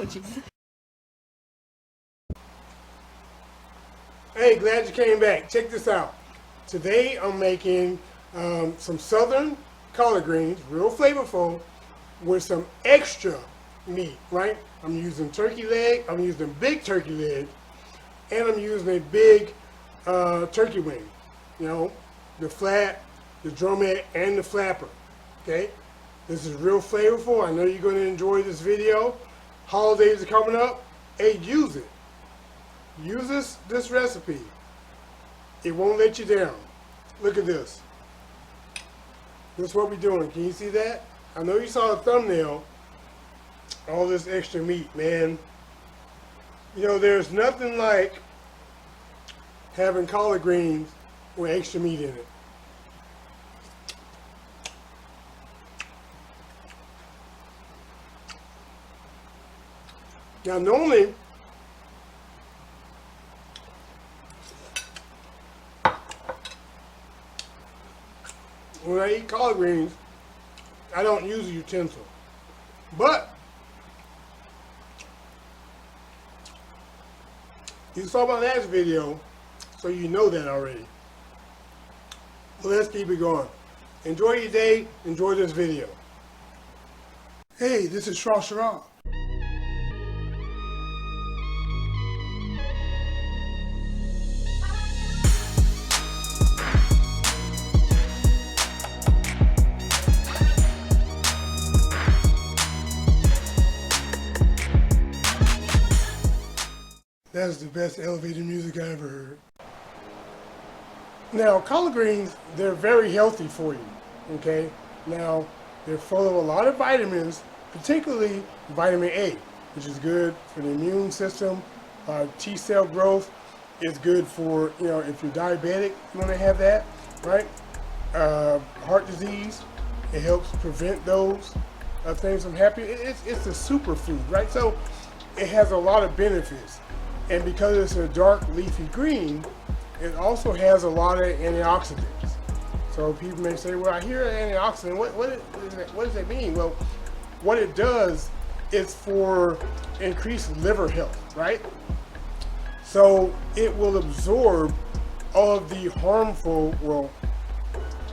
with you. Hey, glad you came back. Check this out. Today I'm making some southern collard greens, real flavorful, with some extra meat, right? I'm using turkey leg, I'm using big turkey leg, and I'm using a big turkey wing. You know, the flat, the drumette, and the flapper, okay? This is real flavorful. I know you're going to enjoy this video. Holidays are coming up. Hey, use it. Use this recipe. It won't let you down. Look at this. This is what we're doing. Can you see that? I know you saw the thumbnail. All this extra meat, man. You know, there's nothing like having collard greens with extra meat in it. Now, normally, when I eat collard greens, I don't use a utensil. But you saw my last video, so you know that already. Well, let's keep it going. Enjoy your day. Enjoy this video. Hey, this is Shrashira. That's the best elevator music I ever heard. Now, collard greens, they're very healthy for you, okay? Now, they're full of a lot of vitamins, particularly vitamin A, which is good for the immune system. T-cell growth is good for, you know, if you're diabetic, you want to have that, right? Heart disease, it helps prevent those things from happening. It's a superfood, right? So, it has a lot of benefits. And because it's a dark leafy green, it also has a lot of antioxidants. So people may say, well, I hear antioxidant, what does that mean? Well, what it does is for increased liver health, right? So it will absorb all of the harmful, well,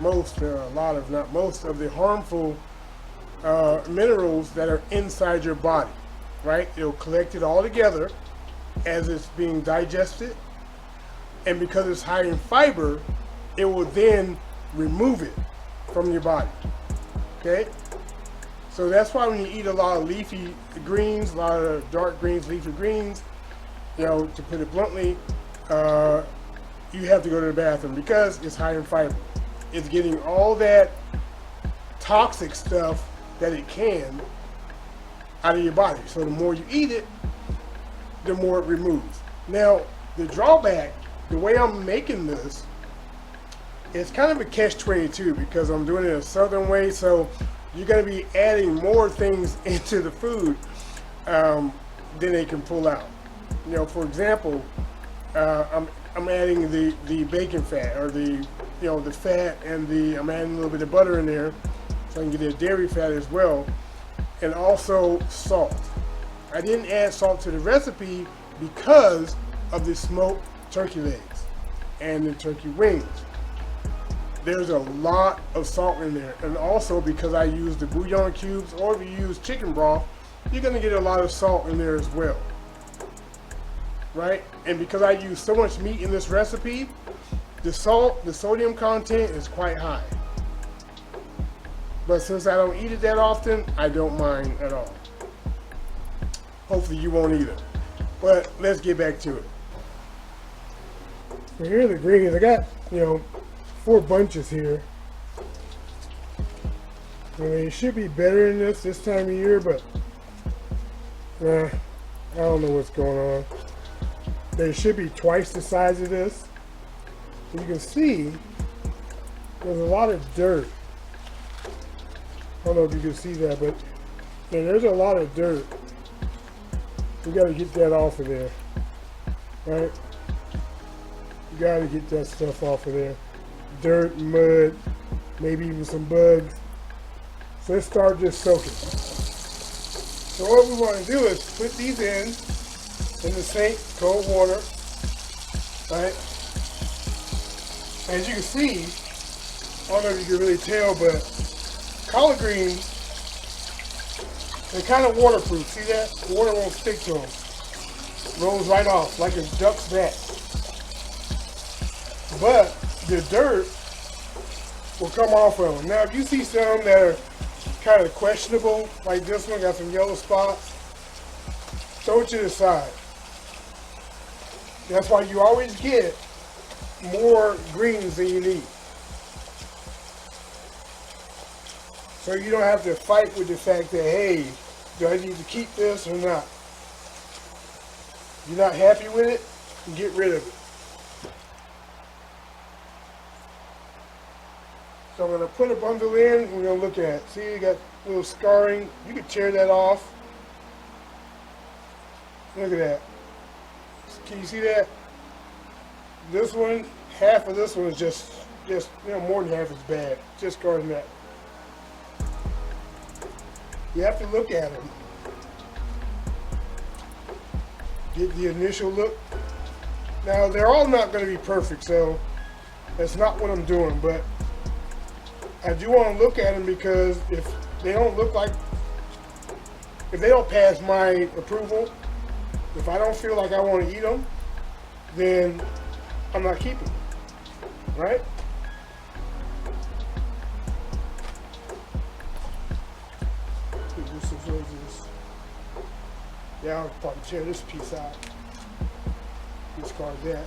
most of the harmful minerals that are inside your body, right? It'll collect it all together as it's being digested, and because it's high in fiber, it will then remove it from your body, okay? So that's why when you eat a lot of leafy greens, a lot of dark greens, leafy greens, you know, to put it bluntly, you have to go to the bathroom because it's high in fiber. It's getting all that toxic stuff that it can out of your body. So the more you eat it, the more it removes. Now, the drawback, the way I'm making this, it's kind of a catch-22 because I'm doing it a southern way, so you're going to be adding more things into the food than they can pull out. You know, for example, I'm adding the bacon fat, or the fat, and I'm adding a little bit of butter in there so I can get the dairy fat as well, and also salt. I didn't add salt to the recipe because of the smoked turkey legs and the turkey wings. There's a lot of salt in there, and also because I use the Bouillon Cubes, or if you use chicken broth, you're going to get a lot of salt in there as well, right? And because I use so much meat in this recipe, the sodium content is quite high. But since I don't eat it that often, I don't mind at all. Hopefully you won't either. But let's get back to it. So here are the ingredients. I got, 4 bunches here. I mean, it should be better than this time of year, but I don't know what's going on. They should be twice the size of this. You can see there's a lot of dirt. I don't know if you can see that, but there's a lot of dirt. We got to get that off of there, right? You got to get that stuff off of there. Dirt, mud, maybe even some bugs. So let's start just soaking. So what we want to do is put these in the sink, cold water, right? As you can see, I don't know if you can really tell, but collard greens, they're kind of waterproof. See that? The water won't stick to them. Rolls right off like a duck's back. But the dirt will come off of them. Now, if you see some that are kind of questionable, like this one got some yellow spots, throw it to the side. That's why you always get more greens than you need. So you don't have to fight with the fact that, hey, do I need to keep this or not? If you're not happy with it, get rid of it. So I'm going to put a bundle in, and we're going to look at it. See, you got a little scarring. You can tear that off. Look at that. Can you see that? This one, half of this one is just more than half is bad. Just scarring that. You have to look at them. Get the initial look. Now, they're all not going to be perfect, so that's not what I'm doing, but I do want to look at them because if they don't look like, if they don't pass my approval, if I don't feel like I want to eat them, then I'm not keeping them, right? Yeah, I'll probably tear this piece out. Discard that.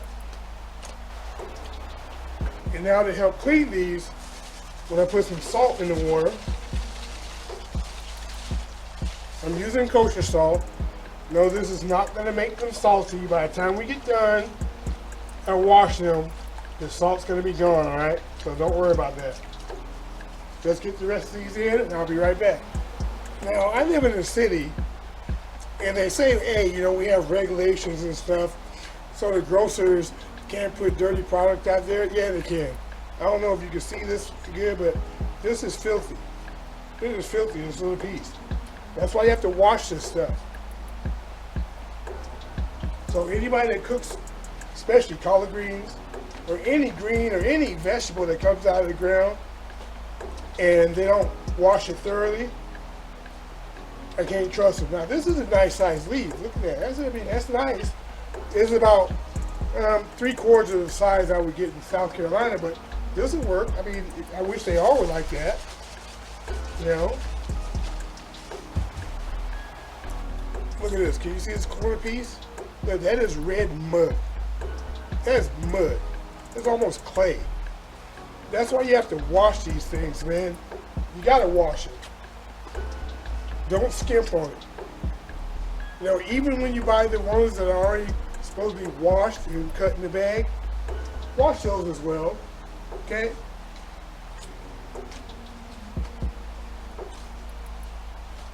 And now to help clean these, when I put some salt in the water, I'm using kosher salt. No, this is not going to make them salty. By the time we get done and wash them, the salt's going to be gone, all right? So don't worry about that. Just get the rest of these in, and I'll be right back. Now, I live in a city, and they say, hey, you know, we have regulations and stuff, so the grocers can't put dirty product out there. Yeah, they can. I don't know if you can see this good, but this is filthy. This is filthy, this little piece. That's why you have to wash this stuff. So anybody that cooks, especially collard greens, or any green or any vegetable that comes out of the ground, and they don't wash it thoroughly, I can't trust them. Now this is a nice sized leaf. Look at that. That's nice. It's about 3/4 of the size I would get in South Carolina, but this will work. I mean, I wish they all were like that. You know. Look at this. Can you see this corner piece? Look, that is red mud. That is mud. It's almost clay. That's why you have to wash these things, man. You gotta wash it. Don't skimp on it. You know, even when you buy the ones that are already supposed to be washed and cut in the bag, wash those as well, okay?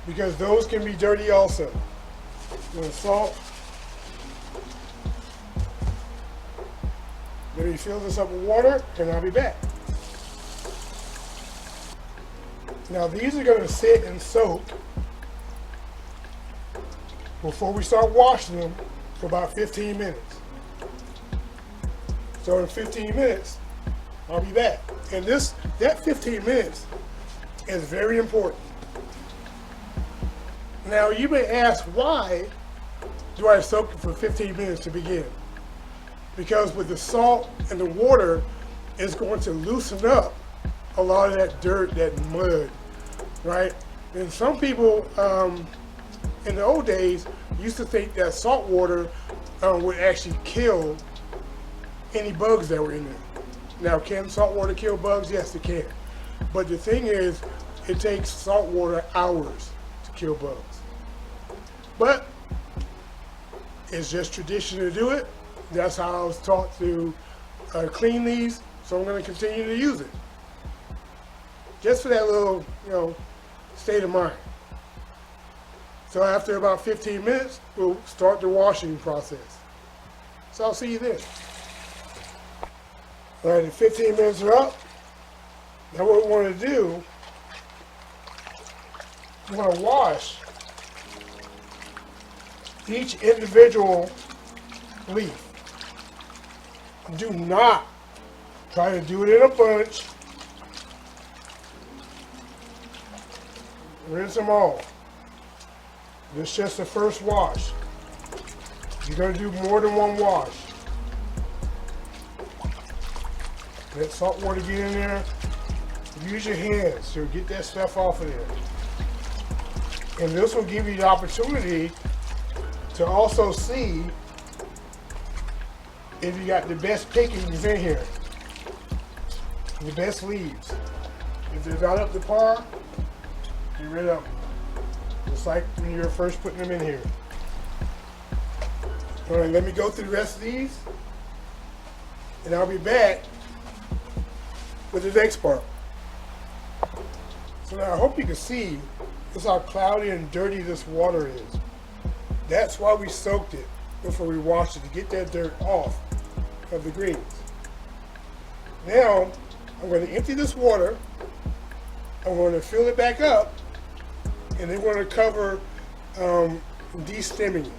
Because those can be dirty also. With salt. Let me fill this up with water and I'll be back. Now these are going to sit and soak before we start washing them for about 15 minutes. So in 15 minutes, I'll be back. And that 15 minutes is very important. Now you may ask, why do I soak it for 15 minutes to begin? Because with the salt and the water, it's going to loosen up a lot of that dirt, that mud, right? And some people, in the old days, used to think that salt water would actually kill any bugs that were in there. Now, can salt water kill bugs? Yes, it can. But the thing is, it takes salt water hours to kill bugs. But it's just tradition to do it. That's how I was taught to clean these, so I'm going to continue to use it. Just for that little, state of mind. So after about 15 minutes, we'll start the washing process. So I'll see you then. All right, the 15 minutes are up. Now what we want to do, we want to wash each individual leaf. Do not try to do it in a bunch. Rinse them all. This is just the first wash. You're going to do more than one wash. Let salt water get in there. Use your hands to get that stuff off of there. And this will give you the opportunity to also see if you got the best pickings in here. The best leaves. If they're not up to par, get rid of them. Just like when you're first putting them in here. All right, let me go through the rest of these, and I'll be back with the next part. So now I hope you can see just how cloudy and dirty this water is. That's why we soaked it before we washed it, to get that dirt off of the greens. Now, I'm going to empty this water, I'm going to fill it back up, and then we're going to cover de-stemming it.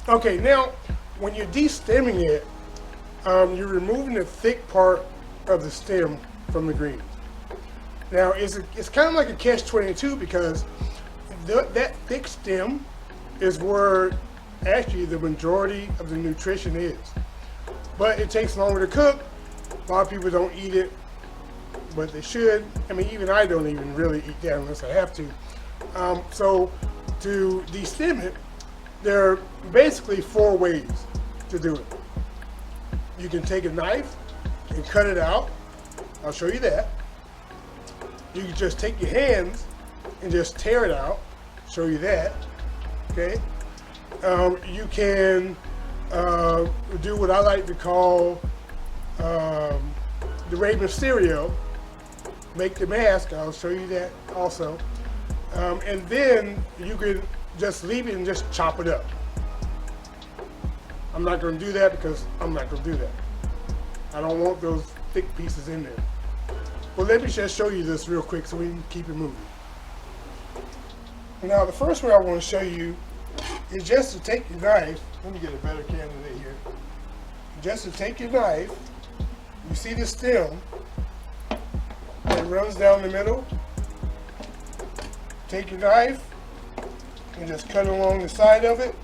Okay, now when you're de-stemming it, you're removing the thick part of the stem from the greens. Now it's kind of like a catch-22 because that thick stem is where actually the majority of the nutrition is. But it takes longer to cook. A lot of people don't eat it, but they should. I mean, even I don't even really eat that unless I have to. So to de-stem it, there are basically 4 ways to do it. You can take a knife and cut it out. I'll show you that. You can just take your hands and just tear it out. Show you that. Okay. You can do what I like to call the Rey Mysterio. Make the mask. I'll show you that also. And then you can just leave it and just chop it up. I'm not going to do that because I'm not going to do that. I don't want those thick pieces in there. Well, let me just show you this real quick so we can keep it moving. Now, the first way I want to show you is just to take your knife. Let me get a better candidate here. Just to take your knife. You see the stem that runs down the middle. Take your knife and just cut along the side of it.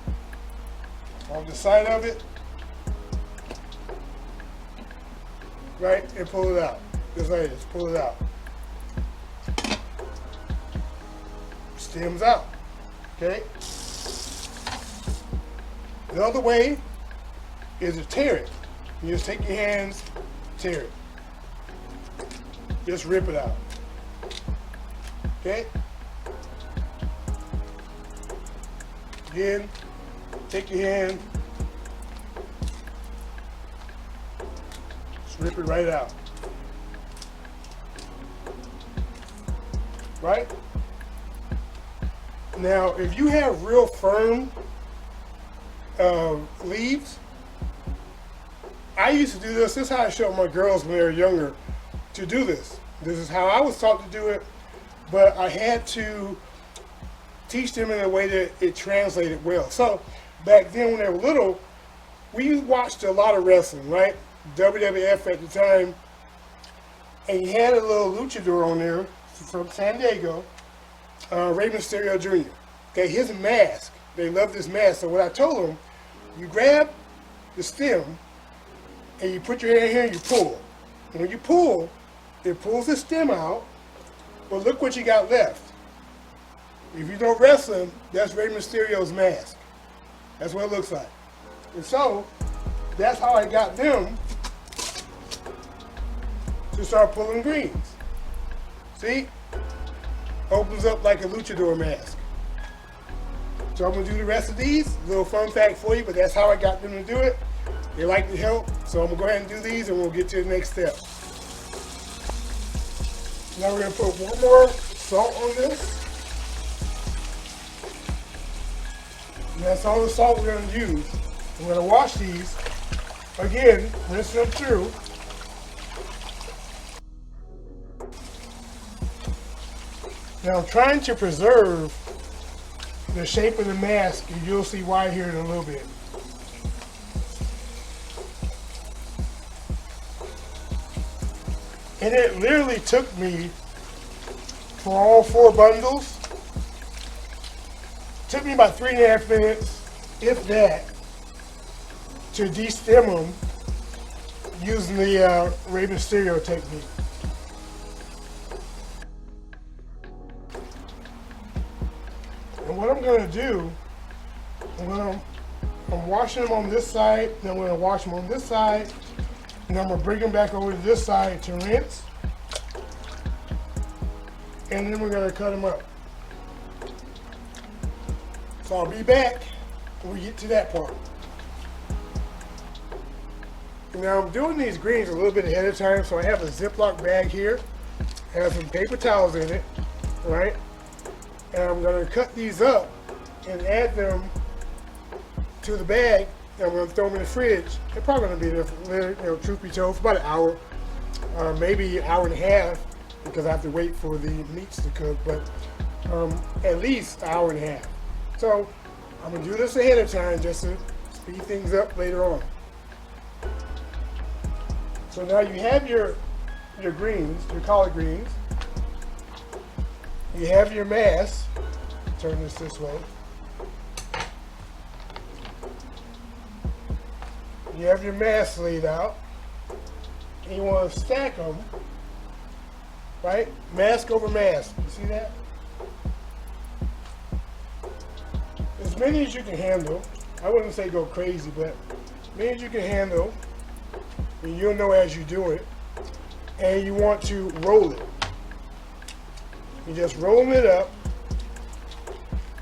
On the side of it. Right? And pull it out. Just like this. Pull it out. Stems out. Okay? The other way is to tear it. You just take your hands, tear it. Just rip it out. Okay? Again, take your hand, just rip it right out. Right? Now, if you have real firm leaves, I used to do this. This is how I show my girls when they were younger to do this. This is how I was taught to do it, but I had to teach them in a way that it translated well. So back then when they were little, we watched a lot of wrestling, right? WWF at the time, and you had a little luchador on there from San Diego, Rey Mysterio Jr. Okay, his mask, they loved his mask. So what I told them, you grab the stem and you put your hand here and you pull. And when you pull, it pulls the stem out. Well, look what you got left. If you don't wrestle him, that's Rey Mysterio's mask. That's what it looks like. And so, that's how I got them to start pulling greens. See? Opens up like a luchador mask. So I'm going to do the rest of these. A little fun fact for you, but that's how I got them to do it. They like the help, so I'm going to go ahead and do these and we'll get to the next step. Now we're going to put one more salt on this. And that's all the salt we're going to use. I'm going to wash these. Again, rinse them through. Now I'm trying to preserve the shape of the mask, and you'll see why here in a little bit. And it literally took me, for all 4 bundles, took me about 3.5 minutes, if that, to de-stem them using the Rey Mysterio technique. And what I'm going to do, I'm washing them on this side, then I'm going to wash them on this side, and I'm going to bring them back over to this side to rinse, and then we're going to cut them up. So I'll be back when we get to that part. Now I'm doing these greens a little bit ahead of time, so I have a Ziploc bag here, has some paper towels in it, right? And I'm going to cut these up and add them to the bag, and I'm going to throw them in the fridge. They're probably going to be there, truth be told, for about an hour, maybe an hour and a half, because I have to wait for the meats to cook, but at least an hour and a half. So I'm going to do this ahead of time just to speed things up later on. So now you have your greens, your collard greens. You have your mass. Turn this way. You have your mass laid out. And you want to stack them, right? Mask over mask. You see that? As many as you can handle. I wouldn't say go crazy, but as many as you can handle. And you'll know as you do it. And you want to roll it. You just roll it up.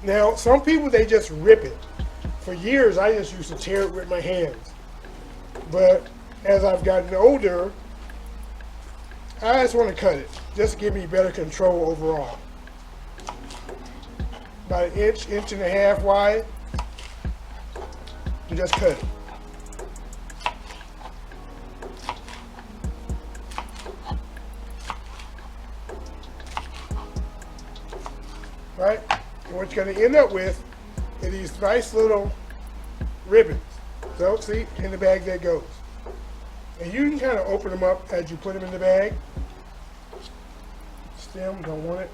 Now, some people, they just rip it. For years, I just used to tear it with my hands. But as I've gotten older, I just want to cut it. Just to give me better control overall. About an inch, inch and a half wide. You just cut it. Right? And what you're going to end up with is these nice little ribbons. So, see, in the bag that goes. And you can kind of open them up as you put them in the bag. Stem, don't want it.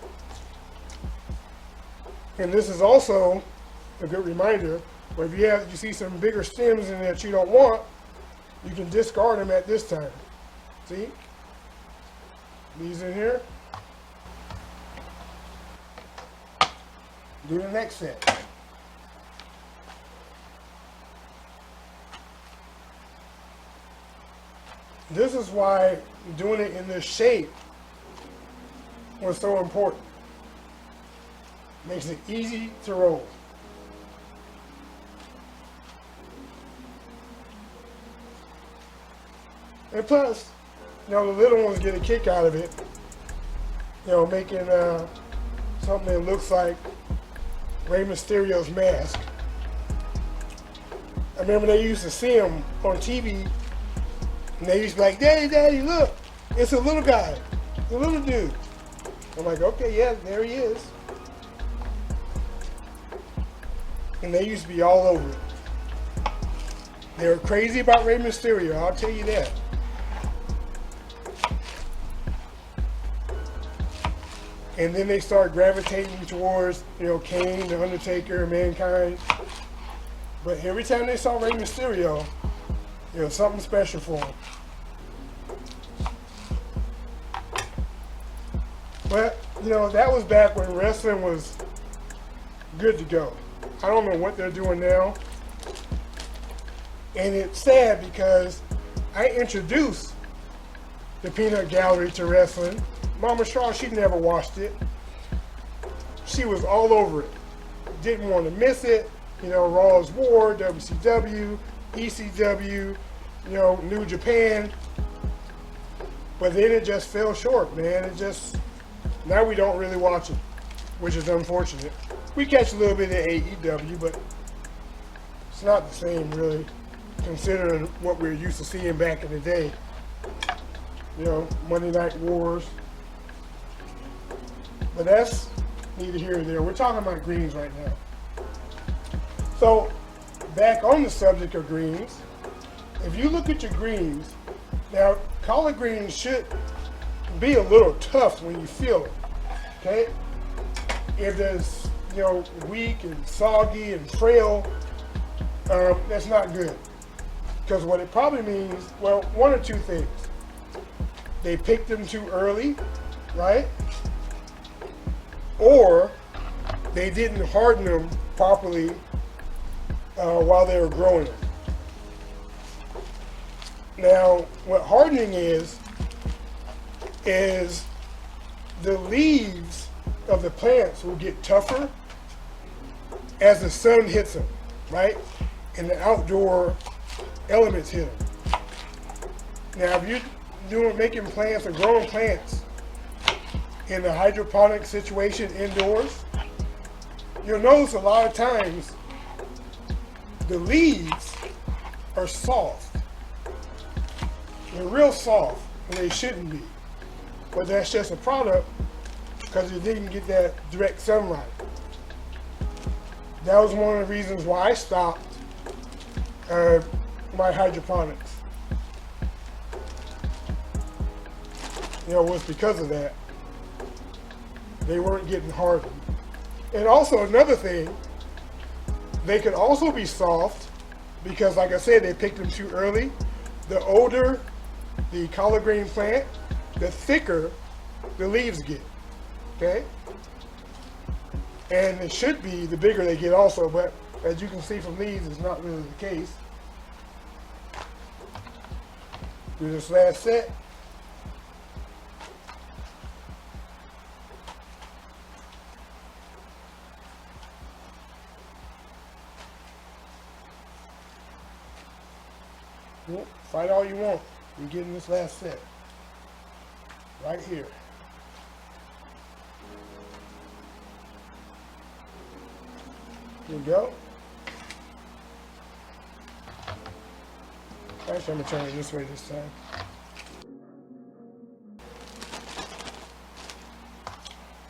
And this is also a good reminder, where if you see some bigger stems in there that you don't want, you can discard them at this time. See? These in here. Do the next set. This is why doing it in this shape was so important. Makes it easy to roll. And plus, the little ones get a kick out of it. Making something that looks like Rey Mysterio's mask. I remember they used to see him on TV, and they used to be like, "Daddy, Daddy, look, it's a little guy, the little dude." I'm like, "Okay, yeah, there he is." And they used to be all over it. They were crazy about Rey Mysterio, I'll tell you that. And then they start gravitating towards, Kane, The Undertaker, Mankind. But every time they saw Rey Mysterio, something special for them. But, that was back when wrestling was good to go. I don't know what they're doing now. And it's sad because I introduced the Peanut Gallery to wrestling. Mama Shaw, she never watched it. She was all over it. Didn't want to miss it. Raw's War, WCW, ECW, New Japan. But then it just fell short, man. Now we don't really watch it, which is unfortunate. We catch a little bit of AEW, but it's not the same, really, considering what we were used to seeing back in the day. Monday Night Wars. But that's neither here nor there. We're talking about greens right now. So, back on the subject of greens, if you look at your greens, now collard greens should be a little tough when you feel it, okay? If it's, weak and soggy and frail, that's not good. Because what it probably means, well, one or two things. They picked them too early, right? Or they didn't harden them properly while they were growing them. Now, what hardening is the leaves of the plants will get tougher as the sun hits them, right? And the outdoor elements hit them. Now, if you're making plants or growing plants in a hydroponic situation indoors, you'll notice a lot of times the leaves are soft. They're real soft, and they shouldn't be. But that's just a product because you didn't get that direct sunlight. That was one of the reasons why I stopped my hydroponics. Was because of that. They weren't getting hardened. And also another thing, they could also be soft because, like I said, they picked them too early. The older the collard green plant, the thicker the leaves get, okay? And it should be the bigger they get also, but as you can see from these, it's not really the case. Do this last set. Well, fight all you want. You're getting this last set. Right here. Here we go. Actually, I'm going to turn it this way this time.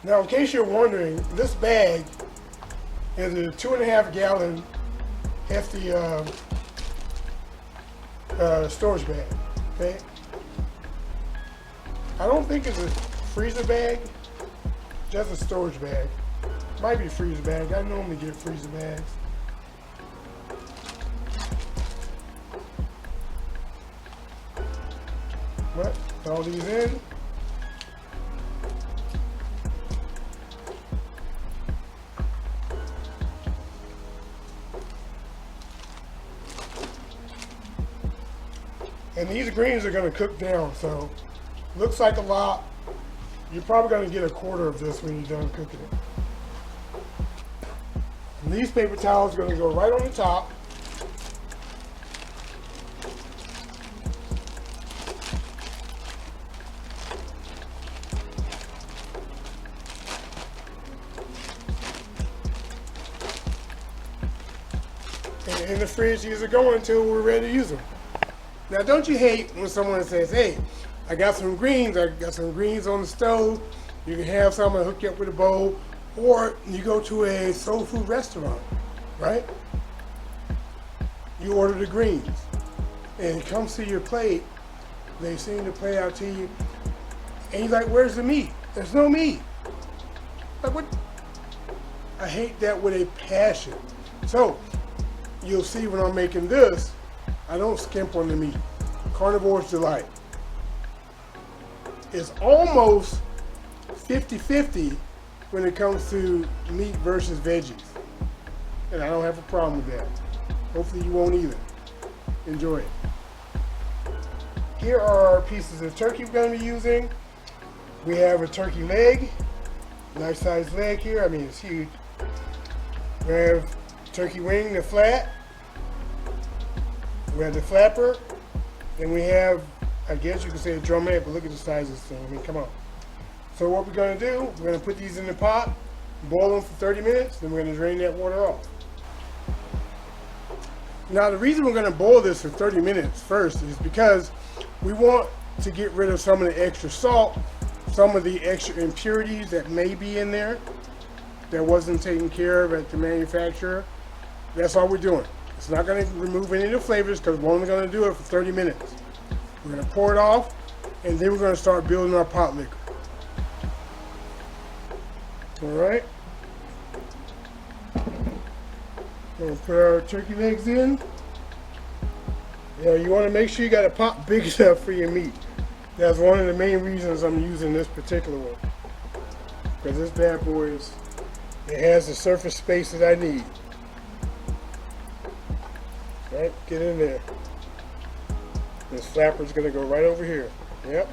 Now, in case you're wondering, this bag is a 2.5 gallon hefty storage bag, okay? I don't think it's a freezer bag, just a storage bag. Might be a freezer bag. I normally get freezer bags. But put all these in. And these greens are going to cook down, so looks like a lot. You're probably going to get a quarter of this when you're done cooking it. And these paper towels are going to go right on the top. And in the fridge, these are going until we're ready to use them. Now, don't you hate when someone says, hey, I got some greens on the stove, you can have some, I'll hook you up with a bowl, or you go to a soul food restaurant, right? You order the greens, and it comes to your plate, they seem to play out to you, and you're like, where's the meat? There's no meat. Like, what? I hate that with a passion. So, you'll see when I'm making this, I don't skimp on the meat. Carnivore's delight. It's almost 50-50 when it comes to meat versus veggies. And I don't have a problem with that. Hopefully you won't either. Enjoy it. Here are our pieces of turkey we're going to be using. We have a turkey leg. Nice sized leg here. I mean, it's huge. We have turkey wing, the flat. We have the flapper, and we have, I guess you could say a drumette, but look at the size of this thing. I mean, come on. So what we're going to do, we're going to put these in the pot, boil them for 30 minutes, then we're going to drain that water off. Now, the reason we're going to boil this for 30 minutes first is because we want to get rid of some of the extra salt, some of the extra impurities that may be in there that wasn't taken care of at the manufacturer. That's all we're doing. It's not going to remove any of the flavors because we're only going to do it for 30 minutes. We're going to pour it off, and then we're going to start building our pot liquor. All right. We're going to put our turkey legs in. You want to make sure you got a pot big enough for your meat. That's one of the main reasons I'm using this particular one. Because this bad boy it has the surface space that I need. Right, get in there. This flapper is going to go right over here. Yep.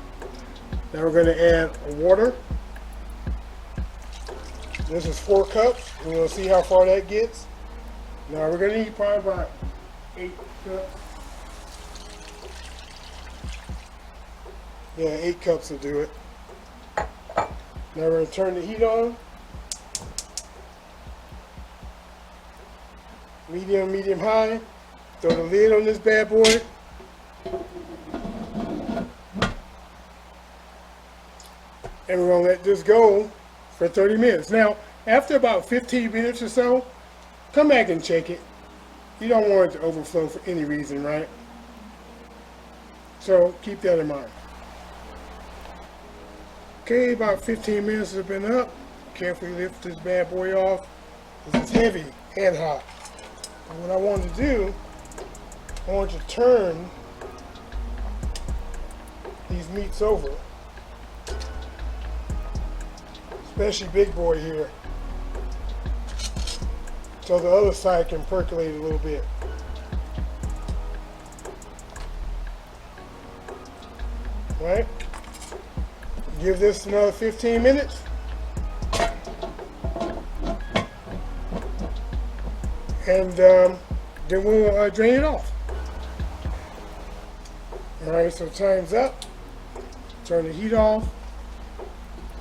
Now we're going to add water. This is 4 cups. We're going to see how far that gets. Now we're going to need probably about 8 cups. Yeah, 8 cups will do it. Now we're going to turn the heat on. Medium, medium high. Throw the lid on this bad boy. And we're going to let this go for 30 minutes. Now, after about 15 minutes or so, come back and check it. You don't want it to overflow for any reason, right? So keep that in mind. Okay, about 15 minutes has been up. Carefully lift this bad boy off. This is heavy and hot. And what I want to do, I want you to turn these meats over. Especially big boy here. So the other side can percolate a little bit. Right? Give this another 15 minutes. And then we'll drain it off. Alright, so time's up. Turn the heat off.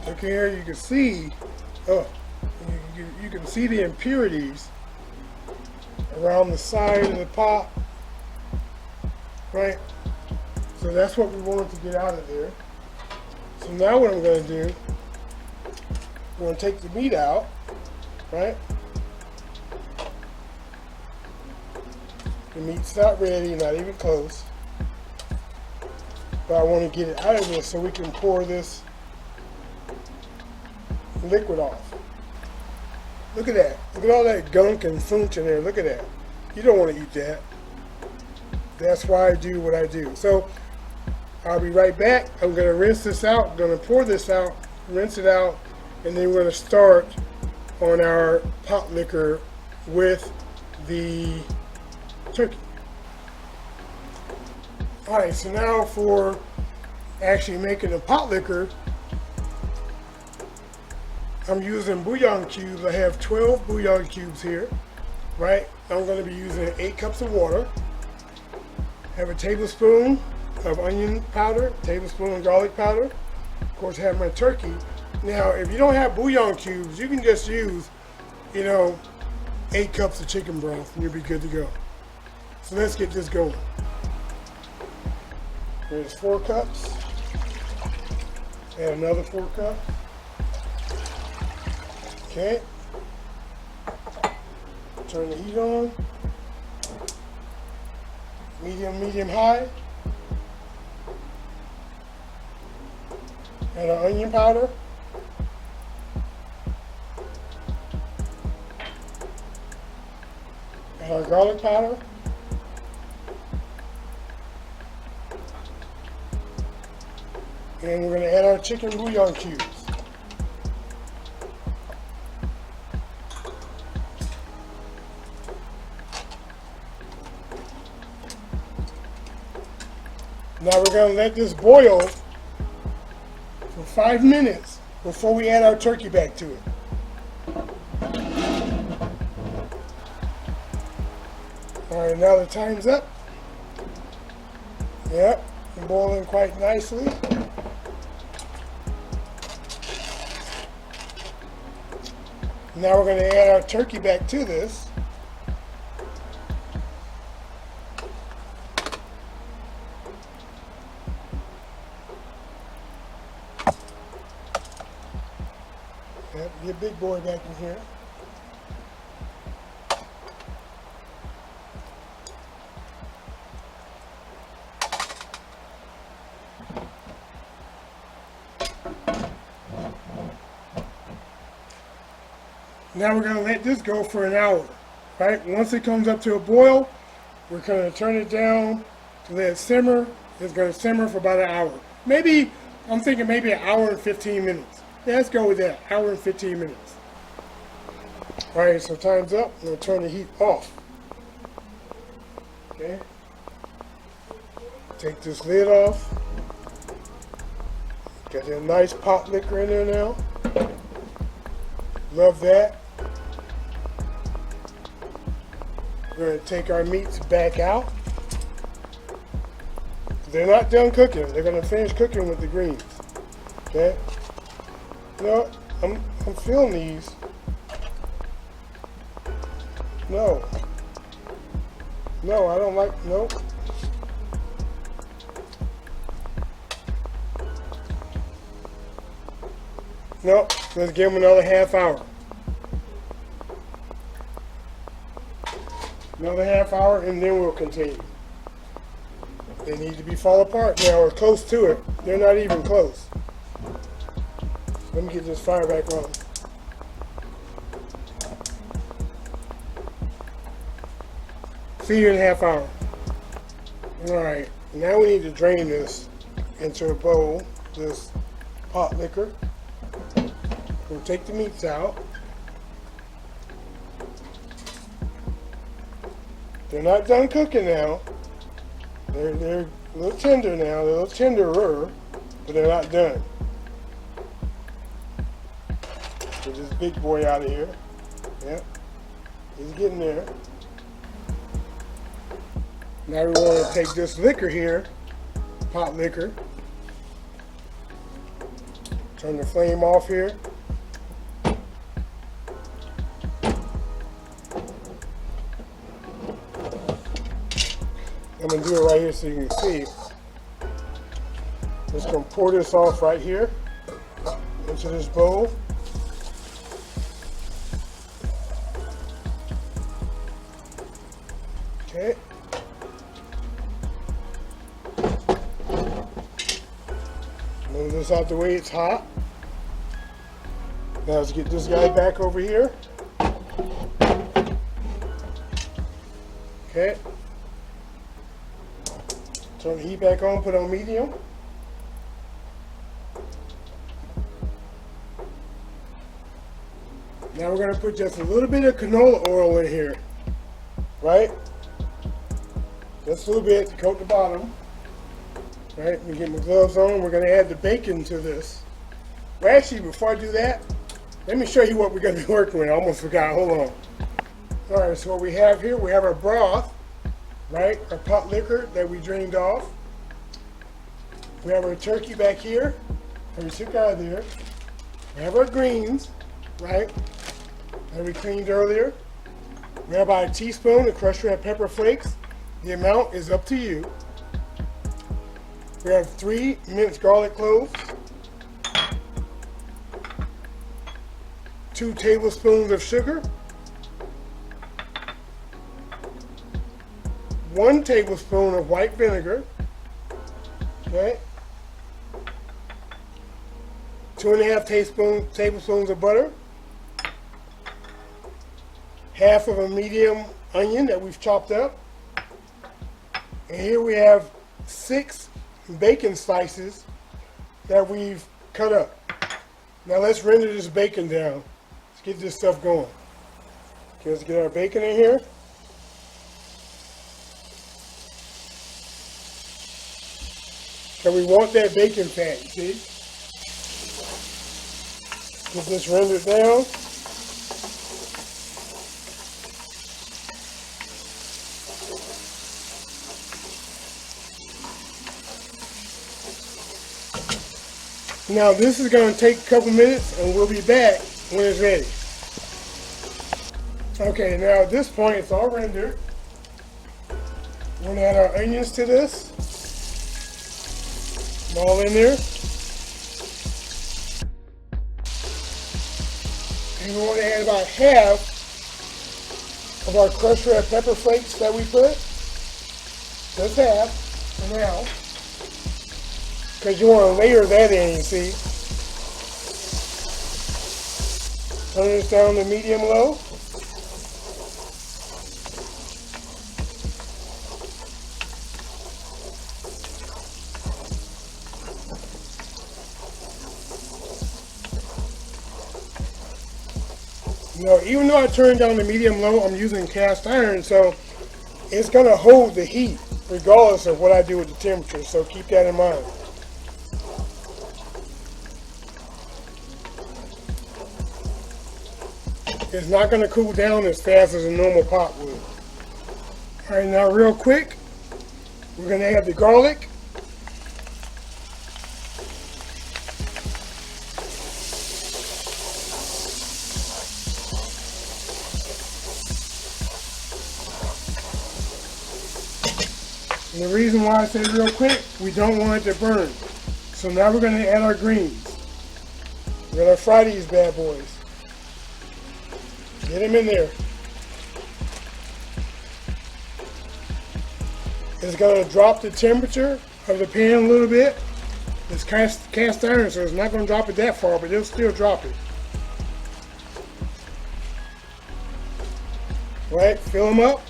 Look here, you can see, you can see the impurities around the side of the pot. Right? So that's what we wanted to get out of there. So now what I'm going to do, I'm going to take the meat out, right? The meat's not ready, not even close. But I want to get it out of there so we can pour this liquid off. Look at that. Look at all that gunk and fooch in there. Look at that. You don't want to eat that. That's why I do what I do. So I'll be right back. I'm going to rinse this out. I'm going to pour this out, rinse it out, and then we're going to start on our pot liquor with the turkey. Alright, so now for actually making the pot liquor, I'm using bouillon cubes. I have 12 bouillon cubes here, right? I'm going to be using 8 cups of water. I have a tablespoon of onion powder, tablespoon of garlic powder. Of course, I have my turkey. Now, if you don't have bouillon cubes, you can just use, 8 cups of chicken broth and you'll be good to go. So let's get this going. There's 4 cups. Add another 4 cups. Okay. Turn the heat on. Medium, medium high. Add our onion powder. Add our garlic powder. And we're going to add our chicken bouillon cubes. Now we're going to let this boil for 5 minutes before we add our turkey back to it. Alright, now the time's up. Yep, boiling quite nicely. Now we're going to add our turkey back to this. Yep, get big boy back in here. Now we're going to let this go for an hour, right? Once it comes up to a boil, we're going to turn it down to let it simmer. It's going to simmer for about an hour. Maybe, I'm thinking maybe an hour and 15 minutes. Yeah, let's go with that, hour and 15 minutes. All right, so time's up. I'm going to turn the heat off. Okay. Take this lid off. Got that nice pot liquor in there now. Love that. We're going to take our meats back out. They're not done cooking. They're going to finish cooking with the greens. Okay? You know what? I'm feeling these. No. No, I don't like, nope. Nope, let's give them another half hour. Another half hour and then we'll continue. They need to be fall apart now or close to it. They're not even close. Let me get this fire back on. See you in a half hour. Alright, now we need to drain this into a bowl, this pot liquor. We'll take the meats out. They're not done cooking now. They're a little tender now, they're a little tenderer, but they're not done. Get this big boy out of here. Yep, he's getting there. Now we want to take this liquor here, pot liquor. Turn the flame off here. I'm going to do it right here so you can see. Just going to pour this off right here into this bowl. Okay. Move this out the way, it's hot. Now let's get this guy back over here. Okay. Turn the heat back on, put on medium. Now we're going to put just a little bit of canola oil in here, right? Just a little bit to coat the bottom. Right, let me get my gloves on. We're going to add the bacon to this. Well, actually, before I do that, let me show you what we're going to be working with. I almost forgot. Hold on. All right, so what we have here, we have our broth, right? Our pot liquor that we drained off. We have our turkey back here that we took out of there. We have our greens, right? That we cleaned earlier. We have about a teaspoon of crushed red pepper flakes. The amount is up to you. We have 3 minced garlic cloves, 2 tablespoons of sugar, 1 tablespoon of white vinegar, okay, 2.5 tablespoons of butter, half of a medium onion that we've chopped up, and here we have 6 bacon slices that we've cut up. Now let's render this bacon down. Let's get this stuff going. Okay, let's get our bacon in here. So we want that bacon fat, you see? Get this rendered down. Now this is going to take a couple minutes and we'll be back when it's ready. Okay, now at this point it's all rendered. We're going to add our onions to this. All in there. And we want to add about half of our crushed red pepper flakes that we put. Just half for now. Because you want to layer that in, you see. Turn this down to medium low. Now, even though I turned down to medium low, I'm using cast iron, so it's going to hold the heat regardless of what I do with the temperature, so keep that in mind. It's not going to cool down as fast as a normal pot would. Alright, now real quick, we're going to add the garlic. And the reason why I say real quick, we don't want it to burn. So now we're going to add our greens. We're going to fry these bad boys. Get them in there. It's going to drop the temperature of the pan a little bit. It's cast iron, so it's not going to drop it that far, but it'll still drop it. Right, fill them up.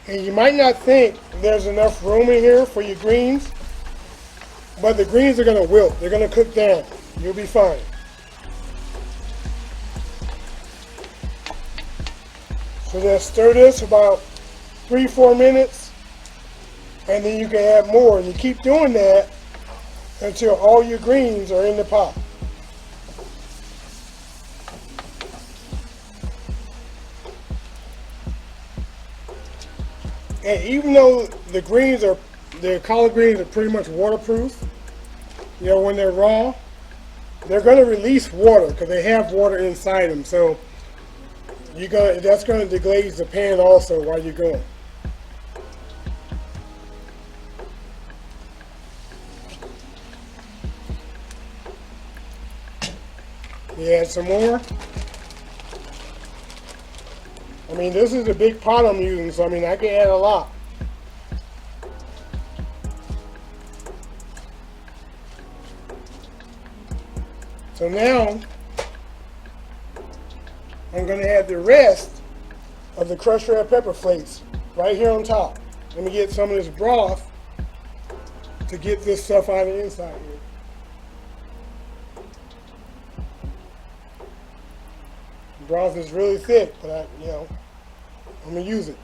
And you might not think there's enough room in here for your greens, but the greens are going to wilt. They're going to cook down. You'll be fine. So just stir this about 3-4 minutes, and then you can add more. And you keep doing that until all your greens are in the pot. And even though the collard greens are pretty much waterproof, you know, when they're raw, they're going to release water because they have water inside them. So that's going to deglaze the pan also while you're going. You add some more. I mean, this is a big pot I'm using, so I mean, I can add a lot. So now, I'm going to add the rest of the crushed red pepper flakes right here on top. Let me get some of this broth to get this stuff out of the inside here. The broth is really thick, but I'm going to use it.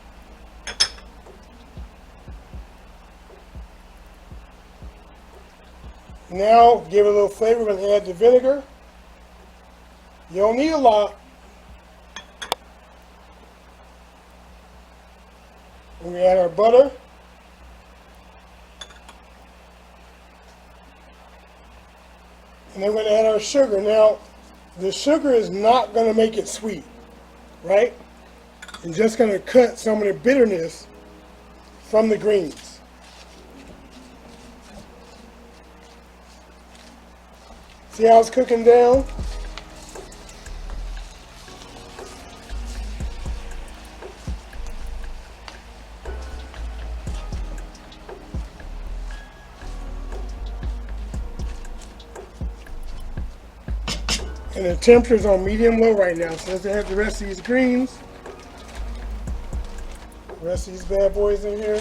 Now, give it a little flavor. We're going to add the vinegar. You don't need a lot. We're going to add our butter. And then we're going to add our sugar. Now, the sugar is not going to make it sweet, right? It's just going to cut some of the bitterness from the greens. See how it's cooking down? And the temperature's on medium-low right now, so let's add the rest of these greens. The rest of these bad boys in here.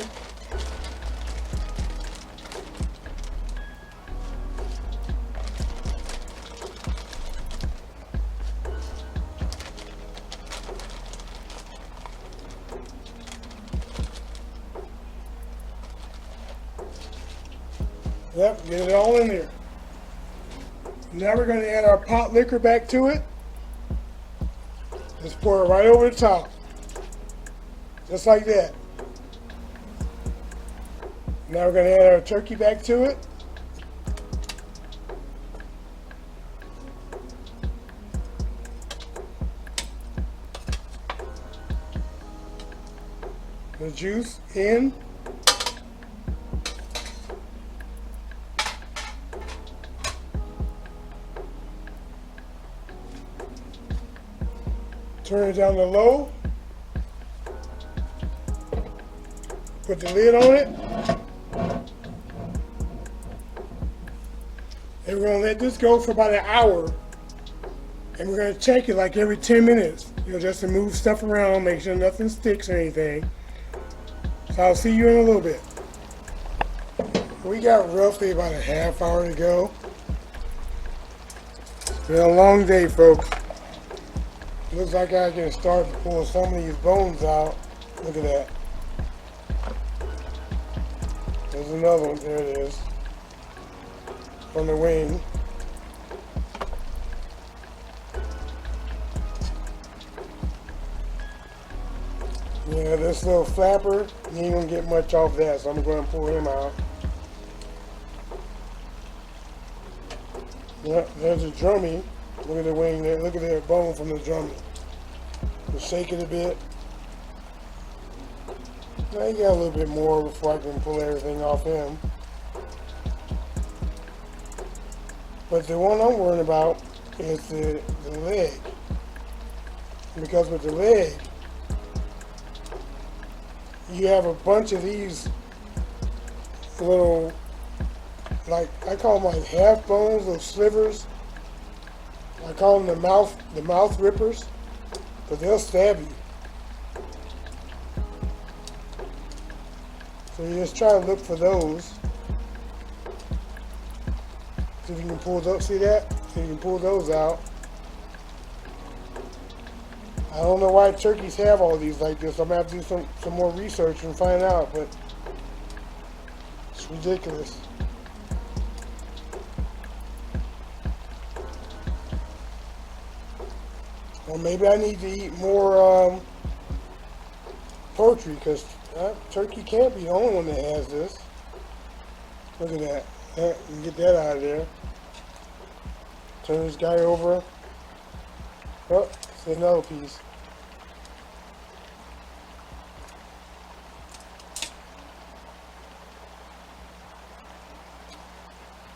Yep, get it all in there. Now we're going to add our pot liquor back to it. Just pour it right over the top. Just like that. Now we're going to add our turkey back to it. The juice in. Turn it down to low. Put the lid on it. And we're gonna let this go for about an hour. And we're gonna check it like every 10 minutes. Just to move stuff around, make sure nothing sticks or anything. So I'll see you in a little bit. We got roughly about a half hour to go. It's been a long day, folks. Looks like I can start to pull some of these bones out. Look at that. There's another one. There it is. From the wing. Yeah, this little flapper, you ain't gonna get much off that, so I'm going to pull him out. Yep, there's a drummy. Look at the wing there. Look at that bone from the drummy. Just shake it a bit. Now you got a little bit more before I can pull everything off him. But the one I'm worrying about is the leg. Because with the leg, you have a bunch of these little, like, I call them like half bones, little slivers. I call them the mouth rippers, because they'll stab you. So you just try to look for those. See if you can pull those, see that? See if you can pull those out. I don't know why turkeys have all these like this. I'm going to have to do some more research and find out, but it's ridiculous. Well, maybe I need to eat more poultry, because turkey can't be the only one that has this. Look at that. You can get that out of there. Turn this guy over. Oh, there's another piece.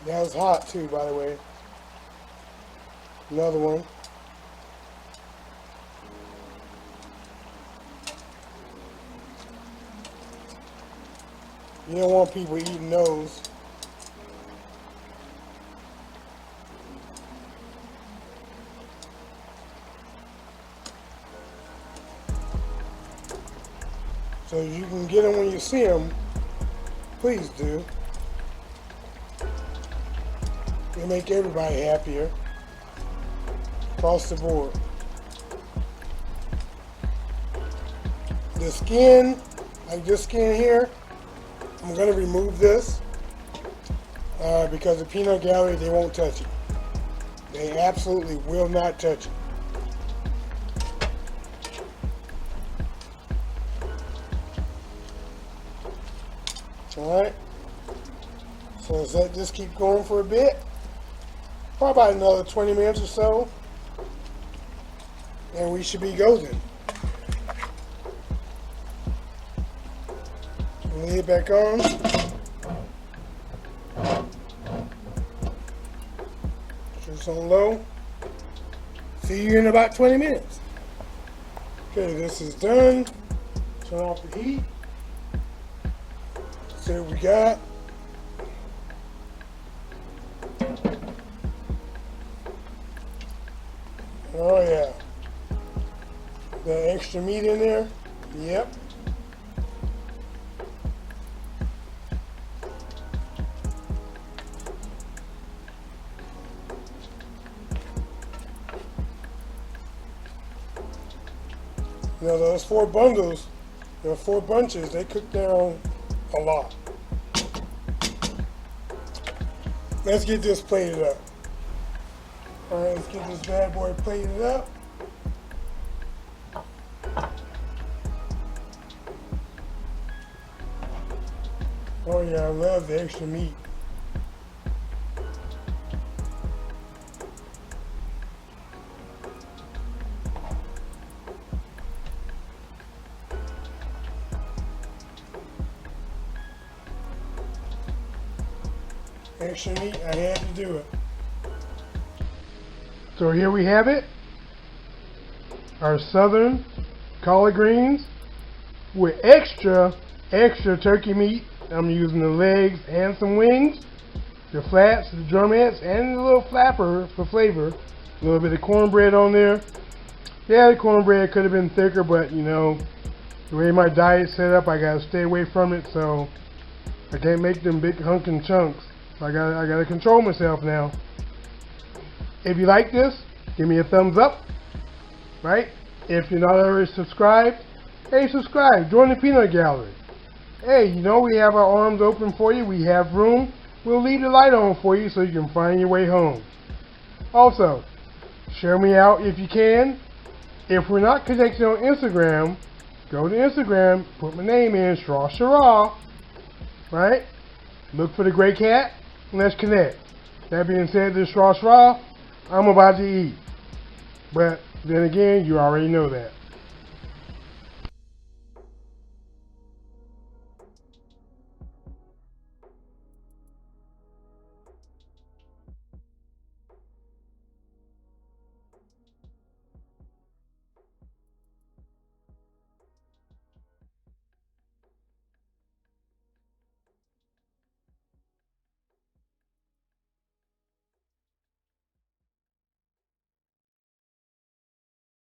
That was hot too, by the way. Another one. You don't want people eating those. So if you can get them when you see them, please do. It'll make everybody happier across the board. The skin, like this skin here, I'm going to remove this because the peanut gallery, they won't touch it. They absolutely will not touch it. Alright, so let's let this keep going for a bit. Probably about another 20 minutes or so, and we should be golden. Lay it back on. Turn this on low. See you in about 20 minutes. Okay, this is done. Turn off the heat. See what we got. Oh yeah. The extra meat in there. Yep. You know, those 4 bundles, the 4 bunches, they cook down a lot. Let's get this plated up. Alright, let's get this bad boy plated up. Oh yeah, I love the extra meat. Extra meat, I had to do it. So here we have it. Our southern collard greens with extra turkey meat. I'm using the legs and some wings. the flats, the drumettes, and the little flapper for flavor. A little bit of cornbread on there. Yeah, the cornbread could have been thicker, but you know, the way my diet's set up, I gotta stay away from it, so I can't make them big hunkin' chunks. I gotta control myself now. If you like this, give me a thumbs up, right? If you're not already subscribed, hey, subscribe, join the peanut gallery. Hey, you know, we have our arms open for you, we have room. We'll leave the light on for you so you can find your way home. Also, share me out if you can. If we're not connected on Instagram, go to Instagram, put my name in, Shrashira, right? Look for the gray cat, and let's connect. That being said, this Shrashira, I'm about to eat. But then again, you already know that.